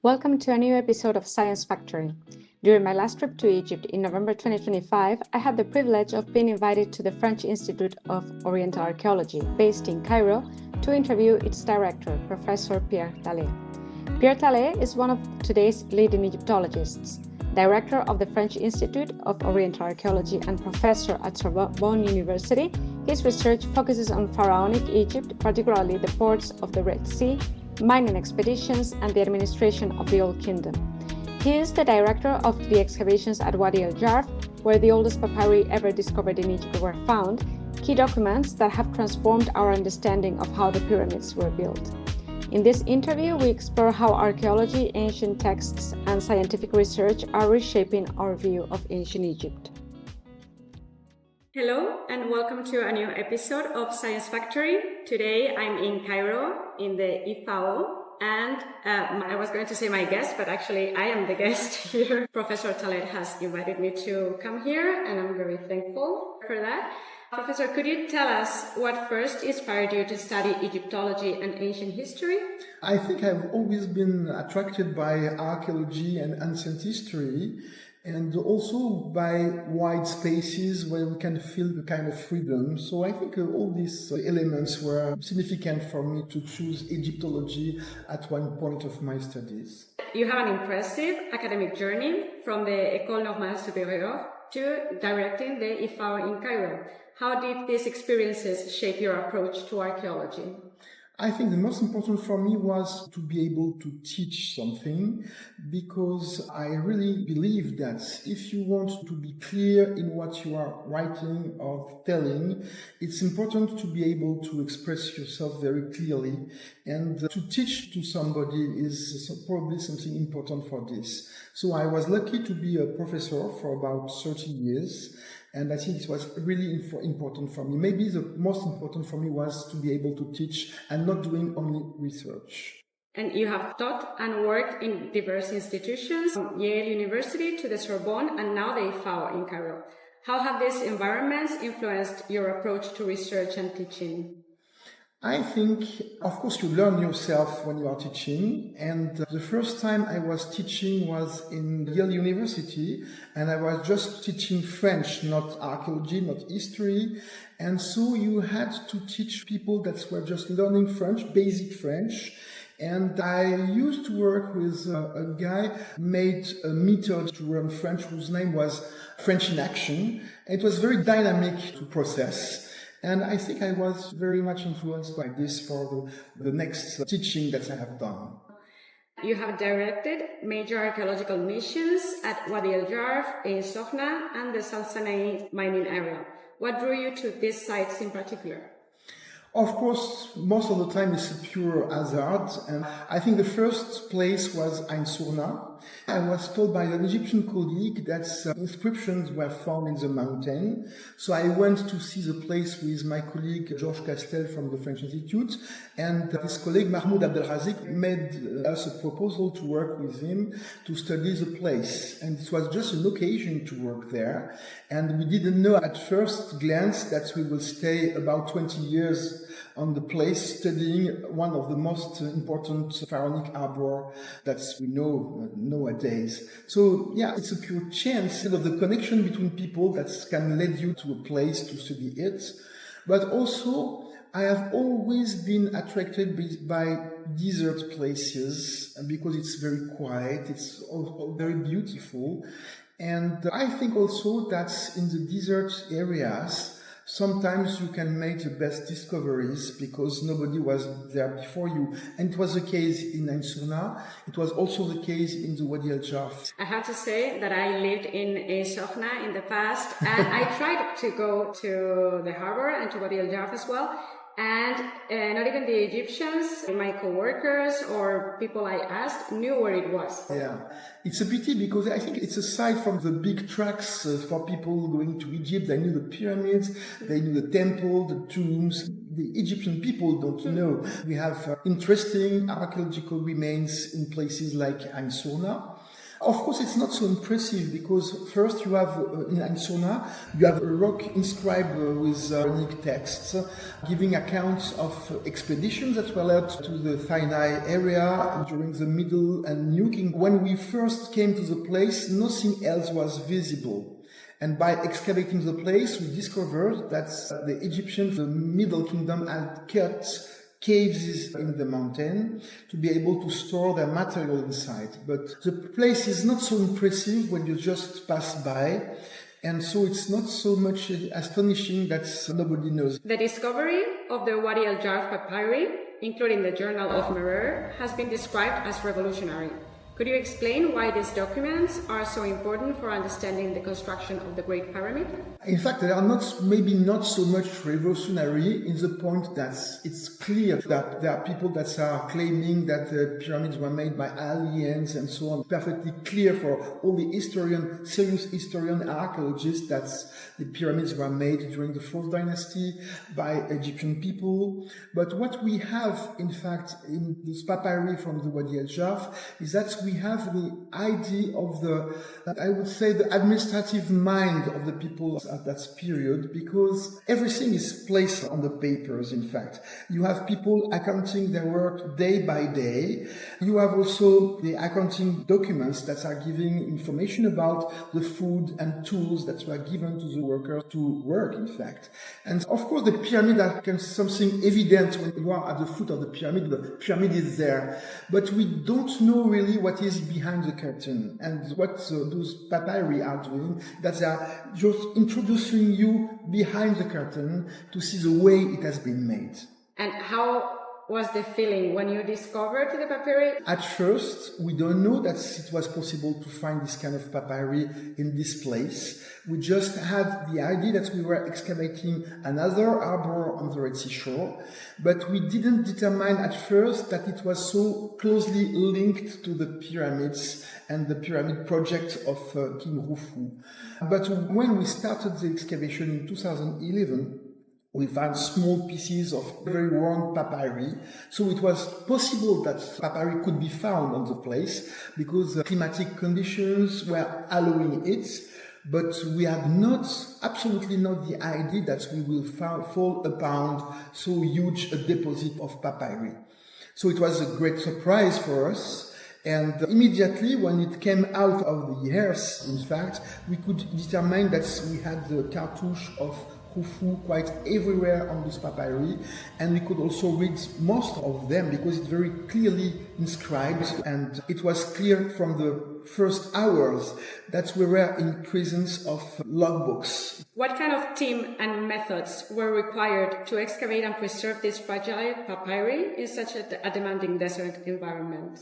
Welcome to a new episode of Science Factory. During my last trip to Egypt in November 2025, I had the privilege of being invited to the French Institute of Oriental Archaeology, based in Cairo, to interview its director, Professor Pierre Tallet. Pierre Tallet is one of today's leading Egyptologists, director of the French Institute of Oriental Archaeology and professor at Sorbonne University. His research focuses on Pharaonic Egypt, particularly the ports of the Red Sea, mining expeditions, and the administration of the Old Kingdom. He is the director of the excavations at Wadi el Jarf, where the oldest papyri ever discovered in Egypt were found, key documents that have transformed our understanding of how the pyramids were built. In this interview, we explore how archaeology, ancient texts, and scientific research are reshaping our view of ancient Egypt. Hello and welcome to a new episode of Science Factory. Today I'm in Cairo in the IFAO and I was going to say my guest, but actually I am the guest here. Professor Tallet has invited me to come here and I'm very thankful for that. Professor, could you tell us what first inspired you to study Egyptology and ancient history? I think I've always been attracted by archaeology and ancient history, and also by wide spaces where we can feel the kind of freedom. So I think all these elements were significant for me to choose Egyptology at one point of my studies. You have an impressive academic journey from the École Normale Supérieure to directing the IFAO in Cairo. How did these experiences shape your approach to archaeology? I think the most important for me was to be able to teach something, because I really believe that if you want to be clear in what you are writing or telling, it's important to be able to express yourself very clearly, and to teach to somebody is probably something important for this. So I was lucky to be a professor for about 30 years. And I think it was really important for me. Maybe the most important for me was to be able to teach and not doing only research. And you have taught and worked in diverse institutions, from Yale University to the Sorbonne and now the IFAO in Cairo. How have these environments influenced your approach to research and teaching? I think, of course, you learn yourself when you are teaching, and the first time I was teaching was in Yale University, and I was just teaching French, not archaeology, not history, and so you had to teach people that were just learning French, basic French. And I used to work with a guy who made a method to learn French whose name was French in Action. It was very dynamic to process. And I think I was very much influenced by this for the next teaching that I have done. You have directed major archaeological missions at Wadi el Jarf in Sokhna and the South Sinai mining area. What drew you to these sites in particular? Of course, most of the time it's a pure hazard, and I think the first place was Ain Sourna. I was told by an Egyptian colleague that inscriptions were found in the mountain, so I went to see the place with my colleague Georges Castel from the French Institute, and his colleague Mahmoud Abdelrazik made us a proposal to work with him to study the place, and it was just an occasion to work there, and we didn't know at first glance that we will stay about 20 years on the place studying one of the most important pharaonic harbor that we know nowadays. So yeah, it's a pure chance of the connection between people that can lead you to a place to study it. But also, I have always been attracted by desert places because it's very quiet, it's also very beautiful. And I think also that in the desert areas, sometimes you can make the best discoveries because nobody was there before you. And it was the case in Ain Sourna. It was also the case in the Wadi el Jarf. I have to say that I lived in Sokhna in the past, and I tried to go to the harbor and to Wadi el Jarf as well. And not even the Egyptians, my co-workers or people I asked knew where it was. Yeah, it's a pity because I think it's aside from the big tracks for people going to Egypt. They knew the pyramids, they knew the temple, the tombs. The Egyptian people don't know. We have interesting archaeological remains in places like Ain Sourna. Of course, it's not so impressive because first you have in Ansona, you have a rock inscribed with Pharaonic texts giving accounts of expeditions that were led to the Sinai area during the Middle and New Kingdom. When we first came to the place, nothing else was visible. And by excavating the place, we discovered that the Egyptians, the Middle Kingdom, had cut caves in the mountain to be able to store their material inside. But the place is not so impressive when you just pass by. And so it's not so much astonishing that nobody knows. The discovery of the Wadi el Jarf Papyri, including the Journal of Merer, has been described as revolutionary. Could you explain why these documents are so important for understanding the construction of the Great Pyramid? In fact, they are maybe not so much revolutionary in the point that it's clear that there are people that are claiming that the pyramids were made by aliens and so on. Perfectly clear for all the serious historian archaeologists that the pyramids were made during the 4th dynasty by Egyptian people. But what we have, in fact, in this papyri from the Wadi el Jarf is that we have the idea of the administrative mind of the people at that period, because everything is placed on the papers, in fact. You have people accounting their work day by day. You have also the accounting documents that are giving information about the food and tools that were given to the workers to work, in fact. And of course, the pyramid is something evident when you are at the foot of the pyramid. The pyramid is there. But we don't know really what is behind the curtain. And what those papyri are doing, that they are just introducing you behind the curtain to see the way it has been made. And how was the feeling when you discovered the papyri? At first, we don't know that it was possible to find this kind of papyri in this place. We just had the idea that we were excavating another harbor on the Red Sea shore, but we didn't determine at first that it was so closely linked to the pyramids and the pyramid project of King Khufu. But when we started the excavation in 2011, we found small pieces of very worn papyri. So it was possible that papyri could be found on the place because the climatic conditions were allowing it. But we had absolutely not the idea that we will fall upon so huge a deposit of papyri. So it was a great surprise for us. And immediately when it came out of the earth, in fact, we could determine that we had the cartouche of Khufu quite everywhere on this papyri, and we could also read most of them because it's very clearly inscribed, and it was clear from the first hours that we were in presence of logbooks. What kind of team and methods were required to excavate and preserve this fragile papyri in such a demanding desert environment?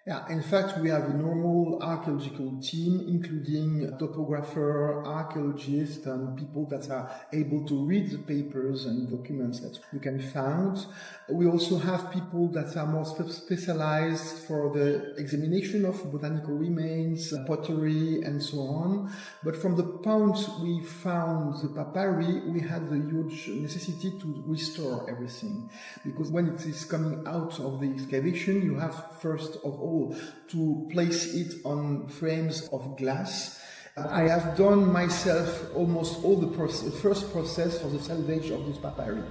Yeah, in fact, we have a normal archaeological team, including a topographer, archaeologists, and people that are able to read the papers and documents that we can find. We also have people that are more specialized for the examination of botanical remains, pottery, and so on. But from the point we found the papyri, we had the huge necessity to restore everything. Because when it is coming out of the excavation, you have first of all to place it on frames of glass. I have done myself almost all the first process for the salvage of this papyri.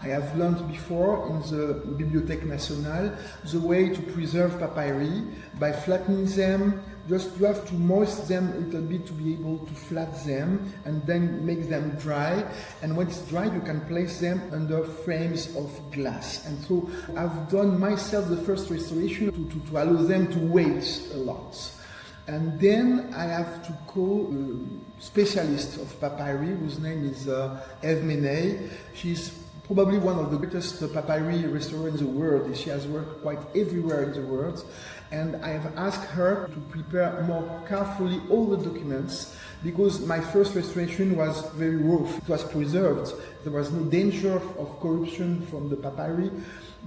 I have learned before in the Bibliothèque Nationale the way to preserve papyri by flattening them. Just you have to moisten them a little bit to be able to flat them and then make them dry. And when it's dry, you can place them under frames of glass. And so I've done myself the first restoration to allow them to wait a lot. And then I have to call a specialist of papyri, whose name is Eve Menet. She's probably one of the greatest papyri restorers in the world. She has worked quite everywhere in the world. And I have asked her to prepare more carefully all the documents because my first restoration was very rough. It was preserved. There was no danger of corruption from the papyri.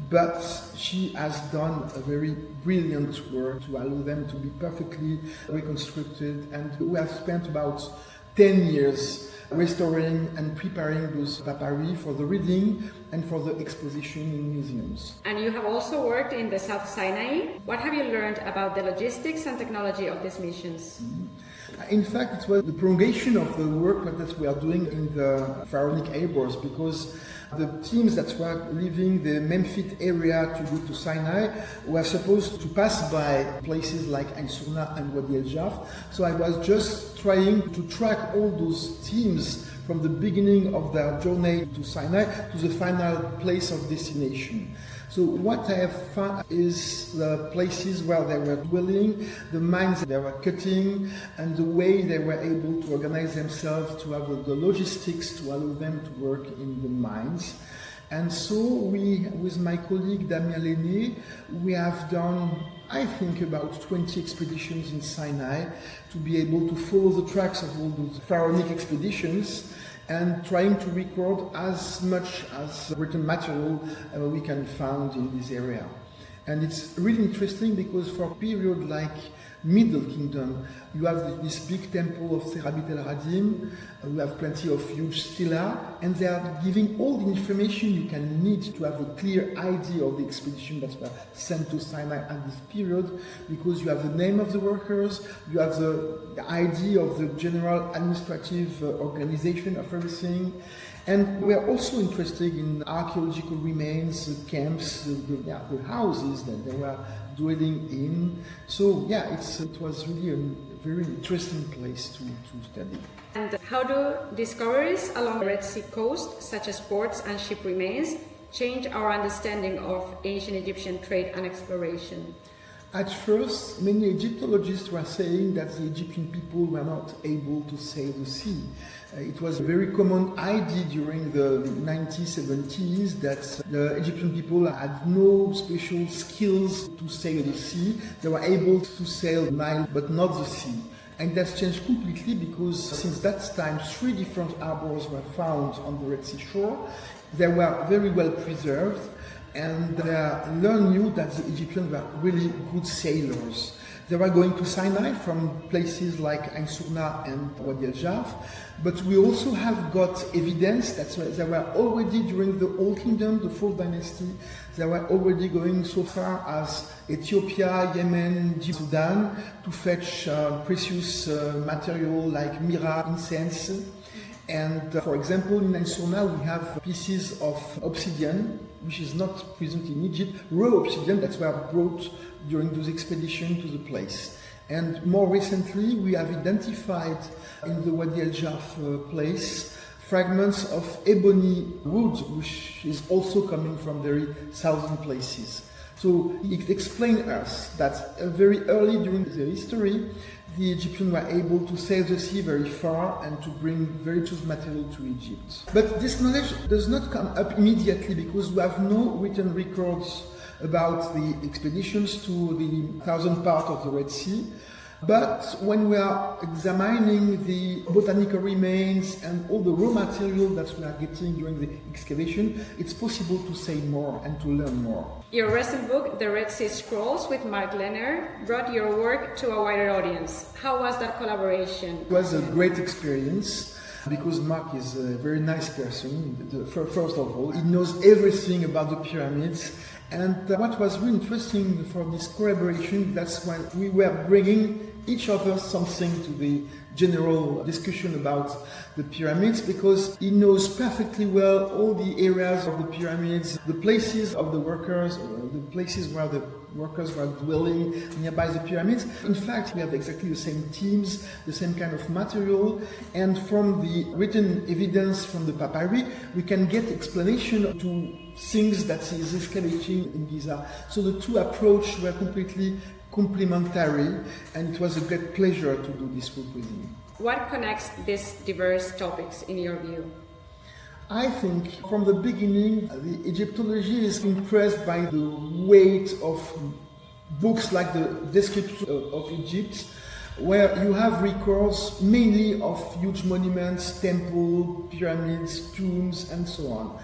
But she has done a very brilliant work to allow them to be perfectly reconstructed. And we have spent about 10 years restoring and preparing those papyri for the reading and for the exposition in museums. And you have also worked in the South Sinai. What have you learned about the logistics and technology of these missions? In fact, it was the prolongation of the work that we are doing in the Pharaonic eras, because the teams that were leaving the Memphis area to go to Sinai were supposed to pass by places like Ain Sourna and Wadi el Jarf. So I was just trying to track all those teams from the beginning of their journey to Sinai to the final place of destination. So what I have found is the places where they were dwelling, the mines they were cutting, and the way they were able to organize themselves to have the logistics to allow them to work in the mines. And so we, with my colleague Damien Lenné, we have done, I think, about 20 expeditions in Sinai to be able to follow the tracks of all those pharaonic expeditions, and trying to record as much as written material we can find in this area. And it's really interesting because for a period like Middle Kingdom, you have this big temple of Serabit el-Radim, you have plenty of huge stela, and they are giving all the information you can need to have a clear idea of the expedition that were sent to Sinai at this period, because you have the name of the workers, you have the idea of the general administrative organization of everything. And we are also interested in archaeological remains, the camps, the houses that they were dwelling in. So yeah, it was really a very interesting place to study. And how do discoveries along the Red Sea coast, such as ports and ship remains, change our understanding of ancient Egyptian trade and exploration? At first, many Egyptologists were saying that the Egyptian people were not able to sail the sea. It was a very common idea during the 1970s that the Egyptian people had no special skills to sail the sea. They were able to sail the Nile, but not the sea. And that's changed completely because since that time, 3 different harbors were found on the Red Sea shore. They were very well preserved. And they knew that the Egyptians were really good sailors. They were going to Sinai from places like Ain Sourna and Wadi el Jarf, but we also have got evidence that they were already during the Old Kingdom, the 4th Dynasty, they were already going so far as Ethiopia, Yemen, Sudan to fetch precious material like myrrh, incense. And for example, in Ain Sourna we have pieces of obsidian, which is not present in Egypt, raw obsidian that were brought during those expeditions to the place. And more recently, we have identified in the Wadi el Jarf place fragments of ebony wood, which is also coming from very southern places. So it explains us that very early during the history, the Egyptians were able to sail the sea very far and to bring very choose material to Egypt. But this knowledge does not come up immediately because we have no written records about the expeditions to the southern part of the Red Sea. But when we are examining the botanical remains and all the raw material that we are getting during the excavation, it's possible to say more and to learn more. Your recent book, The Red Sea Scrolls with Mark Lenner, brought your work to a wider audience. How was that collaboration? It was a great experience because Mark is a very nice person. First of all, he knows everything about the pyramids. And what was really interesting for this collaboration, that's when we were bringing each other something to the general discussion about the pyramids, because he knows perfectly well all the areas of the pyramids, the places of the workers, the places where the workers were dwelling nearby the pyramids. In fact, we have exactly the same teams, the same kind of material, and from the written evidence from the papyri, we can get explanation to things that is excavating in Giza. So the two approaches were completely complementary, and it was a great pleasure to do this work with him. What connects these diverse topics in your view? I think from the beginning, the Egyptology is impressed by the weight of books like the Description of Egypt, where you have records mainly of huge monuments, temples, pyramids, tombs, and so on.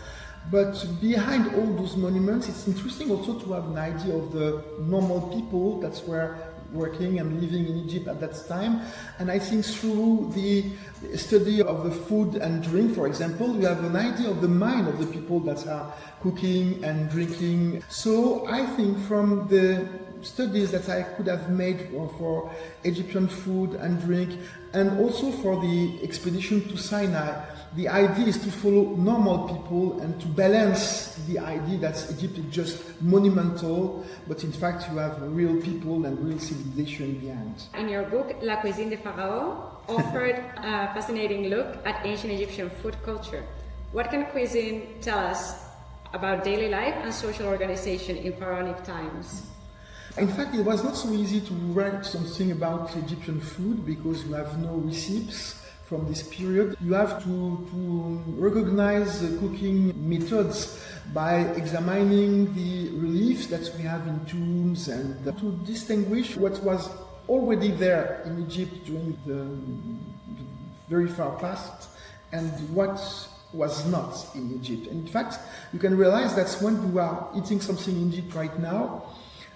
But behind all those monuments, it's interesting also to have an idea of the normal people that were working and living in Egypt at that time. And I think through the study of the food and drink, for example, we have an idea of the mind of the people that are cooking and drinking. So I think from the studies that I could have made for Egyptian food and drink, and also for the expedition to Sinai, the idea is to follow normal people and to balance the idea that Egypt is just monumental, but in fact you have real people and real civilization behind. In your book, La Cuisine des Pharaons offered a fascinating look at ancient Egyptian food culture. What can cuisine tell us about daily life and social organization in pharaonic times? In fact, it was not so easy to write something about Egyptian food because you have no receipts from this period. You have to recognize the cooking methods by examining the reliefs that we have in tombs and to distinguish what was already there in Egypt during the very far past and what was not in Egypt. And in fact, you can realize that when you are eating something in Egypt right now,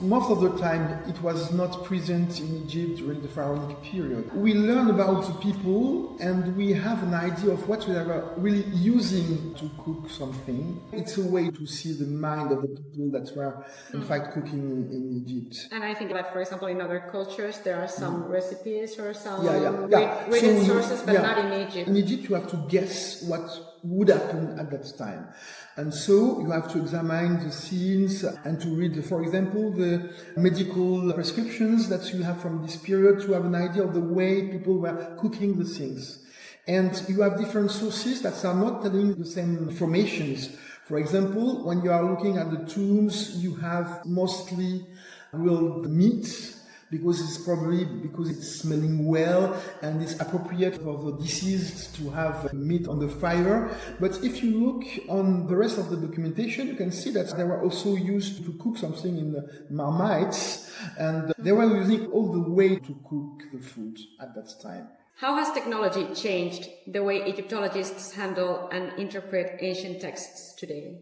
most of the time it was not present in Egypt during the Pharaonic period. We learn about the people and we have an idea of what we are really using to cook something. It's a way to see the mind of the people that were in fact cooking in Egypt. And I think that, for example, in other cultures there are some recipes or some written sources, but not in Egypt. In Egypt you have to guess what would happen at that time. And so you have to examine the scenes and to read, for example, the medical prescriptions that you have from this period to have an idea of the way people were cooking the things. And you have different sources that are not telling the same informations. For example, when you are looking at the tombs, you have mostly grilled meat, because it's smelling well and it's appropriate for the deceased to have meat on the fire. But if you look on the rest of the documentation, you can see that they were also used to cook something in the marmites, and they were using all the way to cook the food at that time. How has technology changed the way Egyptologists handle and interpret ancient texts today?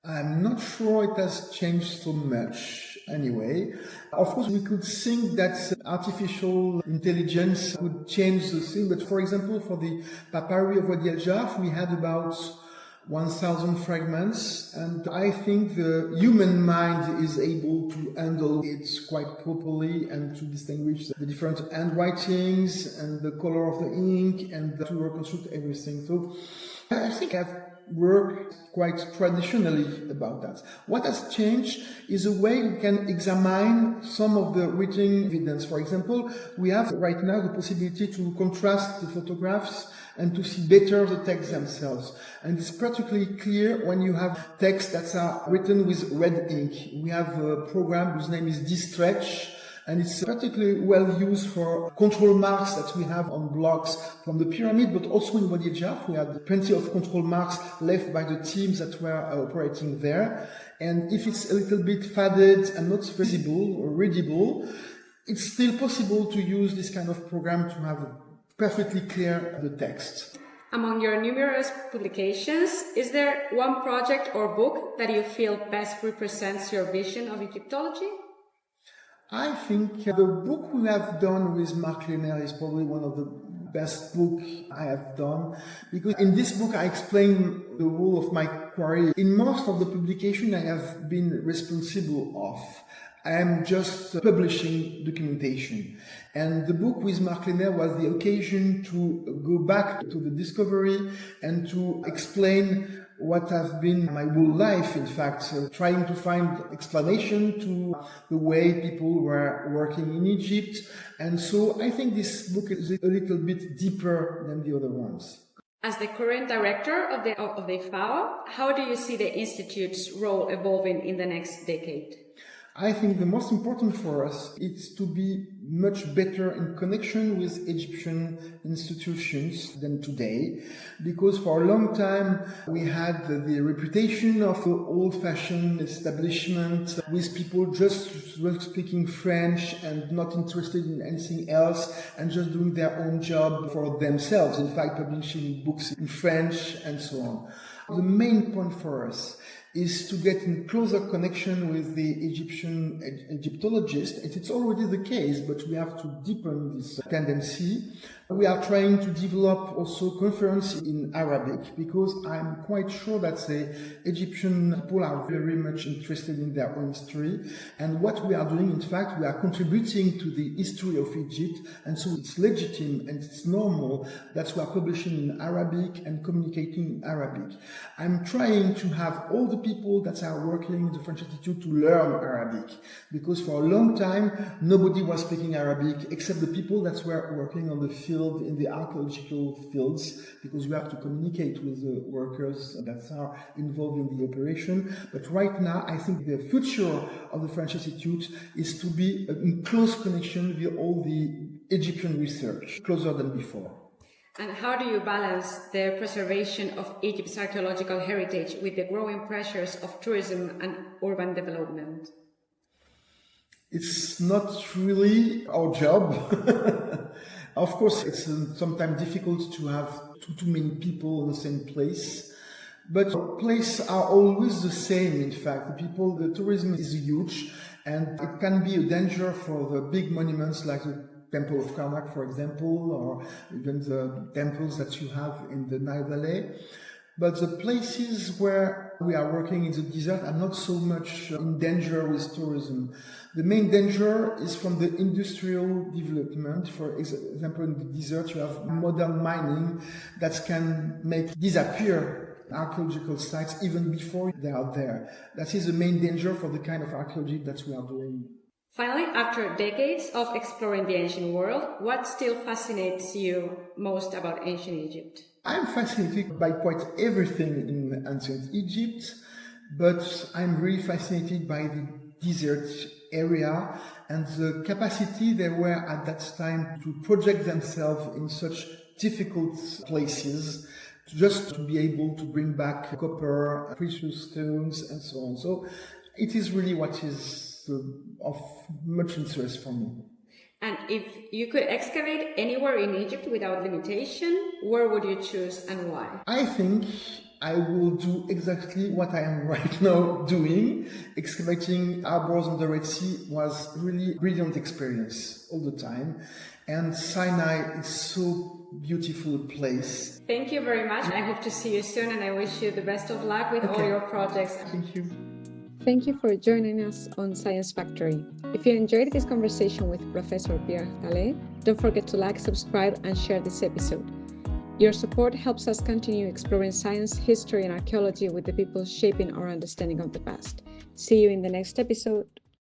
I'm not sure it has changed so much anyway. Of course, we could think that artificial intelligence could change the thing, but for example, for the papyri of Wadi el Jarf, we had about 1,000 fragments, and I think the human mind is able to handle it quite properly and to distinguish the different handwritings and the color of the ink and to reconstruct everything. So I think I've work quite traditionally about that. What has changed is the way we can examine some of the written evidence. For example, we have right now the possibility to contrast the photographs and to see better the texts themselves. And it's particularly clear when you have texts that are written with red ink. We have a program whose name is Dstretch, and it's particularly well used for control marks that we have on blocks from the pyramid, but also in Wadi el Jarf we had plenty of control marks left by the teams that were operating there. And if it's a little bit faded and not visible or readable, it's still possible to use this kind of program to have perfectly clear the text. Among your numerous publications, is there one project or book that you feel best represents your vision of Egyptology? I think the book we have done with Marc Lehner is probably one of the best books I have done, because in this book I explain the role of my quarry. In most of the publication I have been responsible of. I am just publishing documentation. And the book with Marc Lehner was the occasion to go back to the discovery and to explain what has been my whole life, in fact, trying to find explanation to the way people were working in Egypt. And so I think this book is a little bit deeper than the other ones. As the current director of the IFAO, how do you see the Institute's role evolving in the next decade? I think the most important for us is to be much better in connection with Egyptian institutions than today, because for a long time we had the reputation of an old-fashioned establishment with people just speaking French and not interested in anything else and just doing their own job for themselves, in fact publishing books in French and so on. The main point for us is to get in closer connection with the Egyptian Egyptologists. It's already the case, but we have to deepen this tendency. We are trying to develop also conference in Arabic, because I'm quite sure that the Egyptian people are very much interested in their own history. And what we are doing, in fact, we are contributing to the history of Egypt. And so it's legitimate and it's normal that we are publishing in Arabic and communicating in Arabic. I'm trying to have all the people that are working in the French Institute to learn Arabic, because for a long time, nobody was speaking Arabic except the people that were working on the field, in the archaeological fields, because we have to communicate with the workers that are involved in the operation. But right now, I think the future of the French Institute is to be in close connection with all the Egyptian research, closer than before. And how do you balance the preservation of Egypt's archaeological heritage with the growing pressures of tourism and urban development? It's not really our job. Of course, it's sometimes difficult to have too many people in the same place. But places are always the same, in fact. The tourism is huge, and it can be a danger for the big monuments like the Temple of Karnak, for example, or even the temples that you have in the Nile Valley. But the places where we are working in the desert are not so much in danger with tourism. The main danger is from the industrial development. For example, in the desert, you have modern mining that can make disappear archaeological sites even before they are there. That is the main danger for the kind of archaeology that we are doing. Finally, after decades of exploring the ancient world, what still fascinates you most about ancient Egypt? I'm fascinated by quite everything in ancient Egypt, but I'm really fascinated by the desert area and the capacity they were at that time to project themselves in such difficult places, just to be able to bring back copper, precious stones, and so on. So it is really what is of much interest for me. And if you could excavate anywhere in Egypt without limitation, where would you choose and why? I think I will do exactly what I am right now doing. Excavating harbors on the Red Sea was really a brilliant experience all the time. And Sinai is so beautiful place. Thank you very much. I hope to see you soon, and I wish you the best of luck with all your projects. Thank you. Thank you for joining us on Science Factory. If you enjoyed this conversation with Professor Pierre Tallet, don't forget to like, subscribe, and share this episode. Your support helps us continue exploring science, history, and archaeology with the people shaping our understanding of the past. See you in the next episode.